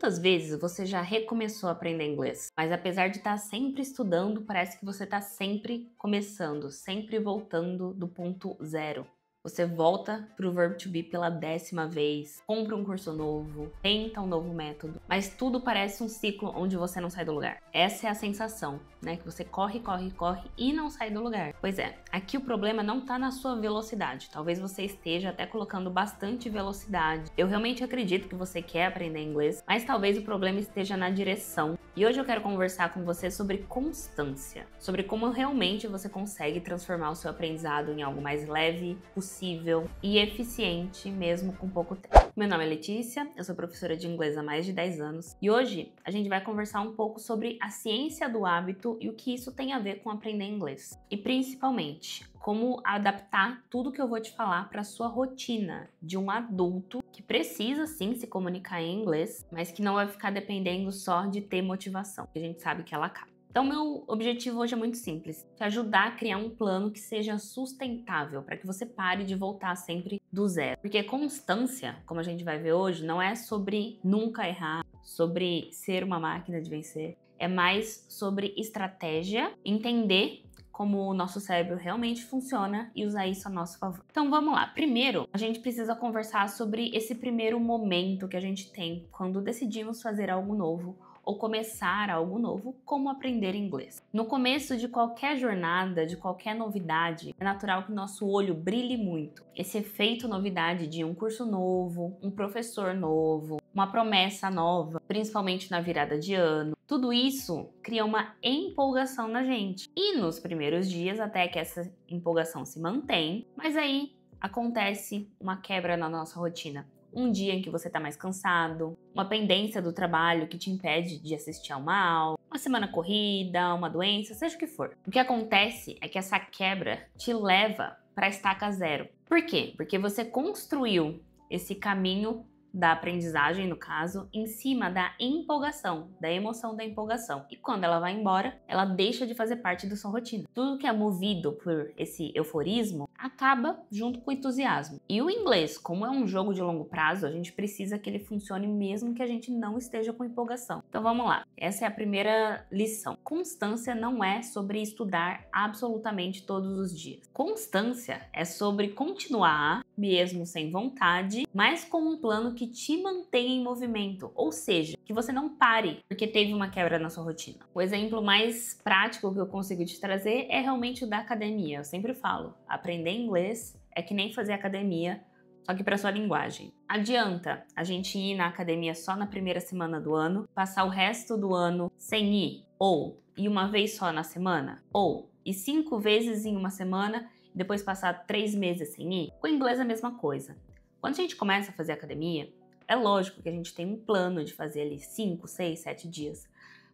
Quantas vezes você já recomeçou a aprender inglês? Mas apesar de estar sempre estudando, parece que você está sempre começando, sempre voltando do ponto zero. Você volta para o verbo to be pela 10ª vez, compra um curso novo, tenta um novo método, mas tudo parece um ciclo onde você não sai do lugar. Essa é a sensação, né? Que você corre, corre, corre e não sai do lugar. Pois é, aqui o problema não está na sua velocidade. Talvez você esteja até colocando bastante velocidade. Eu realmente acredito que você quer aprender inglês, mas talvez o problema esteja na direção. E hoje eu quero conversar com você sobre constância, sobre como realmente você consegue transformar o seu aprendizado em algo mais leve, possível e eficiente mesmo com pouco tempo. Meu nome é Letícia, eu sou professora de inglês há mais de 10 anos e hoje a gente vai conversar um pouco sobre a ciência do hábito e o que isso tem a ver com aprender inglês. E principalmente, como adaptar tudo que eu vou te falar para a sua rotina de um adulto que precisa sim se comunicar em inglês, mas que não vai ficar dependendo só de ter motivação, que a gente sabe que ela acaba. Então, meu objetivo hoje é muito simples, te ajudar a criar um plano que seja sustentável, para que você pare de voltar sempre do zero. Porque constância, como a gente vai ver hoje, não é sobre nunca errar, sobre ser uma máquina de vencer, é mais sobre estratégia, entender como o nosso cérebro realmente funciona e usar isso a nosso favor. Então vamos lá. Primeiro, a gente precisa conversar sobre esse primeiro momento que a gente tem quando decidimos fazer algo novo ou começar algo novo, como aprender inglês. No começo de qualquer jornada, de qualquer novidade, é natural que o nosso olho brilhe muito. Esse efeito novidade de um curso novo, um professor novo, uma promessa nova, principalmente na virada de ano, tudo isso cria uma empolgação na gente. E nos primeiros dias, até que essa empolgação se mantém, mas aí acontece uma quebra na nossa rotina. Um dia em que você está mais cansado, uma pendência do trabalho que te impede de assistir a uma aula, uma semana corrida, uma doença, seja o que for. O que acontece é que essa quebra te leva para a estaca zero. Por quê? Porque você construiu esse caminho da aprendizagem, no caso, em cima da empolgação, da emoção da empolgação. E quando ela vai embora, ela deixa de fazer parte da sua rotina. Tudo que é movido por esse euforismo acaba junto com o entusiasmo. E o inglês, como é um jogo de longo prazo, a gente precisa que ele funcione mesmo que a gente não esteja com empolgação. Então vamos lá. Essa é a primeira lição. Constância não é sobre estudar absolutamente todos os dias. Constância é sobre continuar, mesmo sem vontade, mas com um plano que te mantenha em movimento, ou seja, que você não pare porque teve uma quebra na sua rotina. O exemplo mais prático que eu consigo te trazer é realmente o da academia. Eu sempre falo, aprender inglês é que nem fazer academia, só que para sua linguagem. Adianta a gente ir na academia só na primeira semana do ano, passar o resto do ano sem ir, ou ir uma vez só na semana, ou ir 5 vezes em uma semana e depois passar 3 meses sem ir? Com o inglês é a mesma coisa. Quando a gente começa a fazer academia, é lógico que a gente tem um plano de fazer ali 5, 6, 7 dias,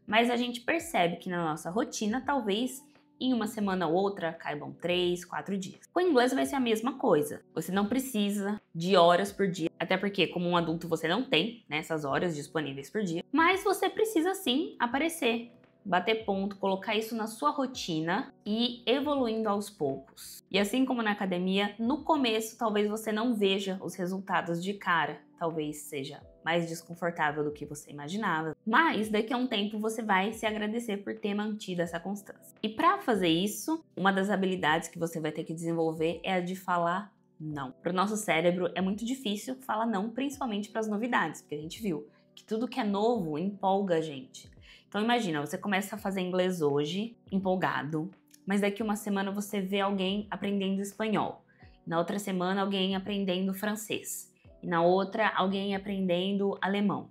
mas a gente percebe que na nossa rotina, talvez em uma semana ou outra caibam 3, 4 dias. Com o inglês vai ser a mesma coisa. Você não precisa de horas por dia, até porque como um adulto você não tem, né, essas horas disponíveis por dia, mas você precisa sim aparecer, bater ponto, colocar isso na sua rotina e ir evoluindo aos poucos. E assim como na academia, no começo talvez você não veja os resultados de cara, talvez seja mais desconfortável do que você imaginava, mas daqui a um tempo você vai se agradecer por ter mantido essa constância. E para fazer isso, uma das habilidades que você vai ter que desenvolver é a de falar não. Para o nosso cérebro é muito difícil falar não, principalmente para as novidades, porque a gente viu que tudo que é novo empolga a gente. Então imagina, você começa a fazer inglês hoje, empolgado, mas daqui uma semana você vê alguém aprendendo espanhol, na outra semana alguém aprendendo francês, e na outra alguém aprendendo alemão.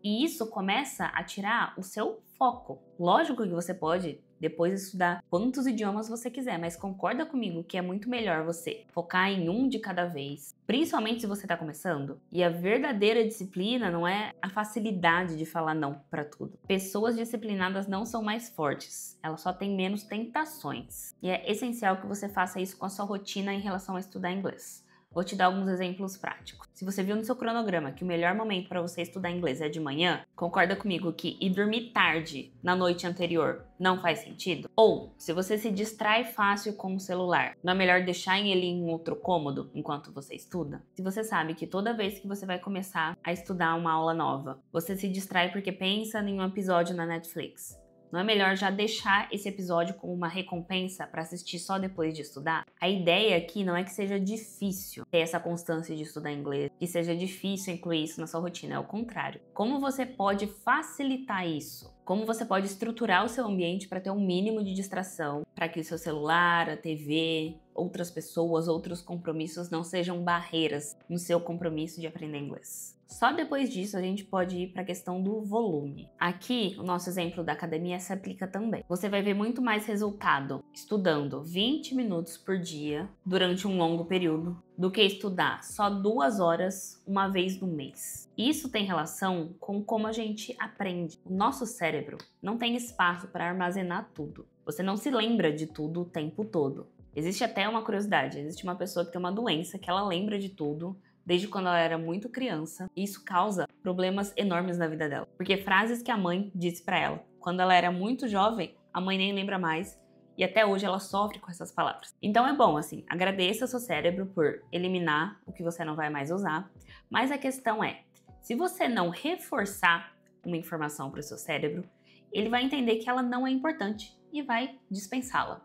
E isso começa a tirar o seu foco. Lógico que você pode depois estudar quantos idiomas você quiser, mas concorda comigo que é muito melhor você focar em um de cada vez, principalmente se você está começando. E a verdadeira disciplina não é a facilidade de falar não para tudo. Pessoas disciplinadas não são mais fortes, elas só têm menos tentações. E é essencial que você faça isso com a sua rotina em relação a estudar inglês. Vou te dar alguns exemplos práticos. Se você viu no seu cronograma que o melhor momento para você estudar inglês é de manhã, concorda comigo que ir dormir tarde na noite anterior não faz sentido? Ou, se você se distrai fácil com o celular, não é melhor deixar ele em outro cômodo enquanto você estuda? Se você sabe que toda vez que você vai começar a estudar uma aula nova, você se distrai porque pensa em um episódio na Netflix, não é melhor já deixar esse episódio como uma recompensa para assistir só depois de estudar? A ideia aqui não é que seja difícil ter essa constância de estudar inglês, que seja difícil incluir isso na sua rotina, é o contrário. Como você pode facilitar isso? Como você pode estruturar o seu ambiente para ter um mínimo de distração, para que o seu celular, a TV, outras pessoas, outros compromissos não sejam barreiras no seu compromisso de aprender inglês? Só depois disso a gente pode ir para a questão do volume. Aqui, o nosso exemplo da academia se aplica também. Você vai ver muito mais resultado estudando 20 minutos por dia durante um longo período do que estudar só 2 horas uma vez no mês. Isso tem relação com como a gente aprende. O nosso cérebro não tem espaço para armazenar tudo. Você não se lembra de tudo o tempo todo. Existe até uma curiosidade, existe uma pessoa que tem uma doença que ela lembra de tudo desde quando ela era muito criança, e isso causa problemas enormes na vida dela. Porque frases que a mãe disse para ela quando ela era muito jovem, a mãe nem lembra mais, e até hoje ela sofre com essas palavras. Então é bom, assim, agradeça ao seu cérebro por eliminar o que você não vai mais usar, mas a questão é, se você não reforçar uma informação para o seu cérebro, ele vai entender que ela não é importante e vai dispensá-la.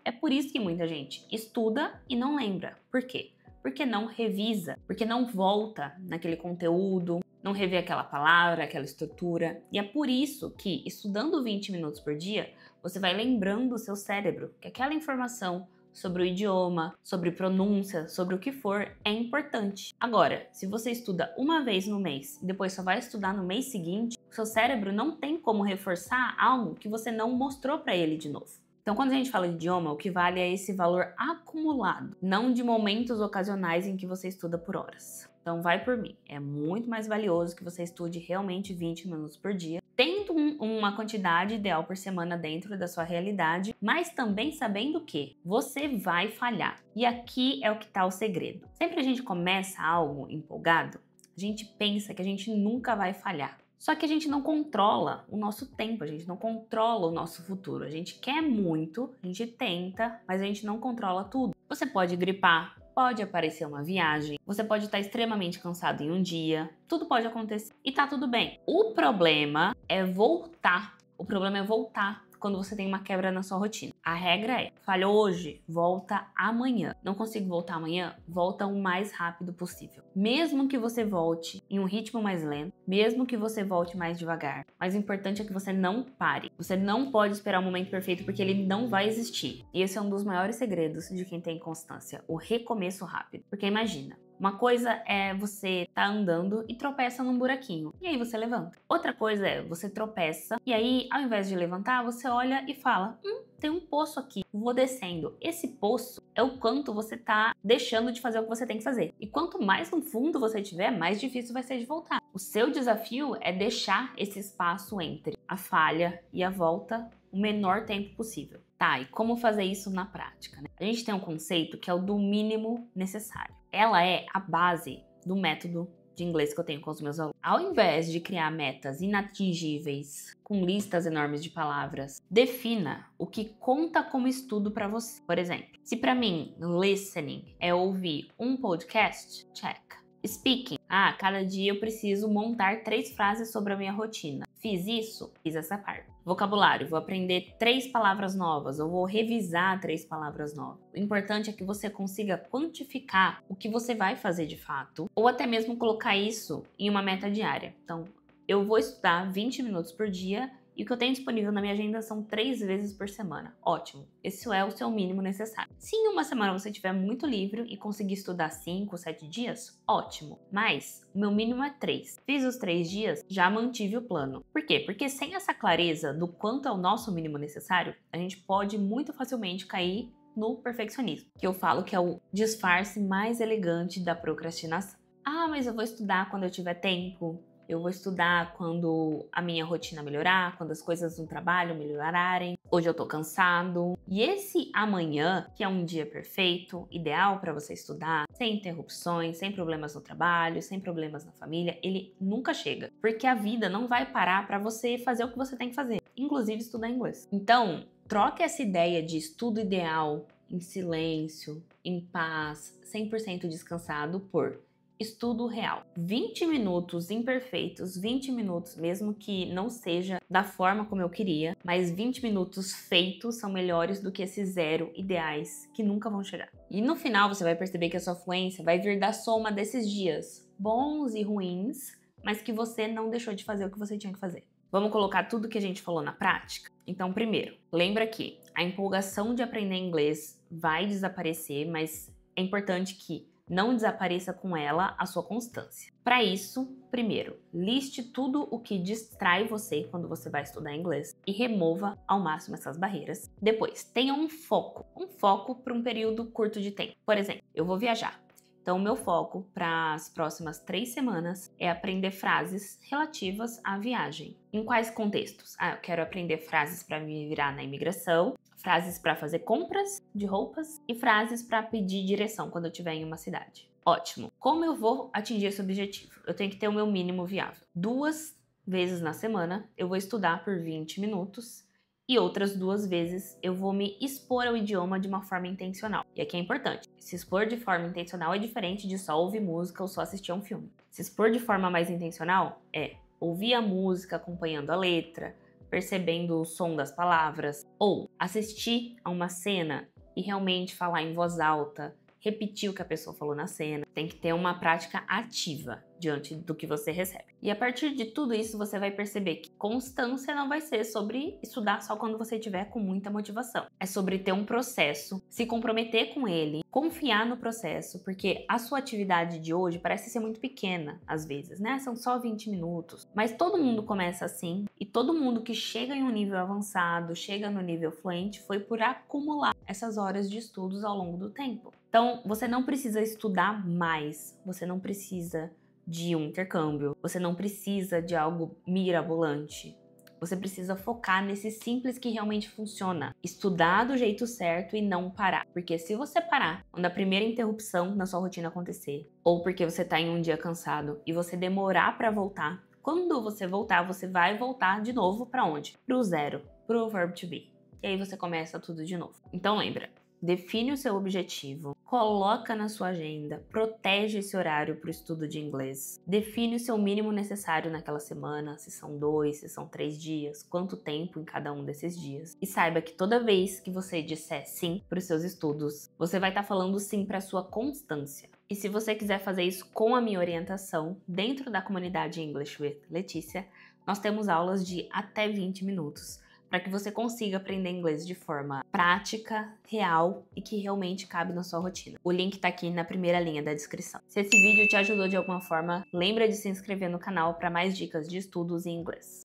É por isso que muita gente estuda e não lembra. Por quê? Porque não revisa, porque não volta naquele conteúdo, não revê aquela palavra, aquela estrutura. E é por isso que, estudando 20 minutos por dia, você vai lembrando o seu cérebro que aquela informação sobre o idioma, sobre pronúncia, sobre o que for, é importante. Agora, se você estuda uma vez no mês e depois só vai estudar no mês seguinte, o seu cérebro não tem como reforçar algo que você não mostrou para ele de novo. Então, quando a gente fala de idioma, o que vale é esse valor acumulado, não de momentos ocasionais em que você estuda por horas. Então, vai por mim. É muito mais valioso que você estude realmente 20 minutos por dia, tendo uma quantidade ideal por semana dentro da sua realidade, mas também sabendo que você vai falhar. E aqui é o que está o segredo. Sempre que a gente começa algo empolgado, a gente pensa que a gente nunca vai falhar. Só que a gente não controla o nosso tempo, a gente não controla o nosso futuro. A gente quer muito, a gente tenta, mas a gente não controla tudo. Você pode gripar, pode aparecer uma viagem, você pode estar extremamente cansado em um dia, tudo pode acontecer e tá tudo bem. O problema é voltar. O problema é voltar quando você tem uma quebra na sua rotina. A regra é, falhou hoje, volta amanhã. Não consigo voltar amanhã? Volta o mais rápido possível. Mesmo que você volte em um ritmo mais lento, mesmo que você volte mais devagar, mas o importante é que você não pare. Você não pode esperar o momento perfeito porque ele não vai existir. E esse é um dos maiores segredos de quem tem constância, o recomeço rápido. Porque imagina, uma coisa é você tá andando e tropeça num buraquinho, e aí você levanta. Outra coisa é você tropeça e aí, ao invés de levantar, você olha e fala, tem um poço aqui, vou descendo. Esse poço é o quanto você tá deixando de fazer o que você tem que fazer. E quanto mais no fundo você tiver, mais difícil vai ser de voltar. O seu desafio é deixar esse espaço entre a falha e a volta o menor tempo possível. Tá, e como fazer isso na prática, né? A gente tem um conceito que é o do mínimo necessário. Ela é a base do método de inglês que eu tenho com os meus alunos. Ao invés de criar metas inatingíveis, com listas enormes de palavras, defina o que conta como estudo para você. Por exemplo, se para mim listening é ouvir um podcast, check. Speaking, cada dia eu preciso montar 3 frases sobre a minha rotina. Fiz isso? Fiz essa parte. Vocabulário, vou aprender 3 palavras novas, ou vou revisar 3 palavras novas. O importante é que você consiga quantificar o que você vai fazer de fato, ou até mesmo colocar isso em uma meta diária. Então, eu vou estudar 20 minutos por dia, e o que eu tenho disponível na minha agenda são 3 vezes por semana. Ótimo, esse é o seu mínimo necessário. Se em uma semana você estiver muito livre e conseguir estudar 5, 7 dias, ótimo. Mas o meu mínimo é 3. Fiz os 3 dias, já mantive o plano. Por quê? Porque sem essa clareza do quanto é o nosso mínimo necessário, a gente pode muito facilmente cair no perfeccionismo, que eu falo que é o disfarce mais elegante da procrastinação. Mas eu vou estudar quando eu tiver tempo. eu vou estudar quando a minha rotina melhorar, quando as coisas no trabalho melhorarem. Hoje eu tô cansado. E esse amanhã, que é um dia perfeito, ideal para você estudar, sem interrupções, sem problemas no trabalho, sem problemas na família, ele nunca chega. Porque a vida não vai parar para você fazer o que você tem que fazer, inclusive estudar inglês. Então, troque essa ideia de estudo ideal em silêncio, em paz, 100% descansado por estudo real. 20 minutos imperfeitos, 20 minutos mesmo que não seja da forma como eu queria, mas 20 minutos feitos são melhores do que esses 0 ideais que nunca vão chegar. E no final você vai perceber que a sua fluência vai vir da soma desses dias, bons e ruins, mas que você não deixou de fazer o que você tinha que fazer. Vamos colocar tudo que a gente falou na prática? Então, primeiro, lembra que a empolgação de aprender inglês vai desaparecer, mas é importante que não desapareça com ela a sua constância. Para isso, primeiro, liste tudo o que distrai você quando você vai estudar inglês e remova ao máximo essas barreiras. Depois, tenha um foco para um período curto de tempo. Por exemplo, eu vou viajar. Então, o meu foco para as próximas 3 semanas é aprender frases relativas à viagem. Em quais contextos? Eu quero aprender frases para me virar na imigração, frases para fazer compras de roupas e frases para pedir direção quando eu estiver em uma cidade. Ótimo! Como eu vou atingir esse objetivo? Eu tenho que ter o meu mínimo viável. 2 vezes na semana eu vou estudar por 20 minutos e outras 2 vezes eu vou me expor ao idioma de uma forma intencional. E aqui é importante, se expor de forma intencional é diferente de só ouvir música ou só assistir a um filme. Se expor de forma mais intencional é ouvir a música acompanhando a letra, percebendo o som das palavras, ou assistir a uma cena e realmente falar em voz alta, repetir o que a pessoa falou na cena. Tem que ter uma prática ativa diante do que você recebe. E a partir de tudo isso, você vai perceber que constância não vai ser sobre estudar só quando você estiver com muita motivação. É sobre ter um processo, se comprometer com ele, confiar no processo, porque a sua atividade de hoje parece ser muito pequena, às vezes, né? São só 20 minutos. Mas todo mundo começa assim, e todo mundo que chega em um nível avançado, chega no nível fluente, foi por acumular essas horas de estudos ao longo do tempo. Então, você não precisa estudar mais, você não precisa de um intercâmbio, você não precisa de algo mirabolante. Você precisa focar nesse simples que realmente funciona. Estudar do jeito certo e não parar. Porque se você parar quando a primeira interrupção na sua rotina acontecer, ou porque você tá em um dia cansado e você demorar para voltar, quando você voltar, você vai voltar de novo para onde? Pro 0, pro verb to be. E aí você começa tudo de novo. Então lembra, define o seu objetivo, coloca na sua agenda, protege esse horário para o estudo de inglês, define o seu mínimo necessário naquela semana, se são 2, se são 3 dias, quanto tempo em cada um desses dias. E saiba que toda vez que você disser sim para os seus estudos, você vai estar falando sim para a sua constância. E se você quiser fazer isso com a minha orientação, dentro da comunidade English with Letícia, nós temos aulas de até 20 minutos, para que você consiga aprender inglês de forma prática, real e que realmente cabe na sua rotina. O link tá aqui na primeira linha da descrição. Se esse vídeo te ajudou de alguma forma, lembra de se inscrever no canal para mais dicas de estudos em inglês.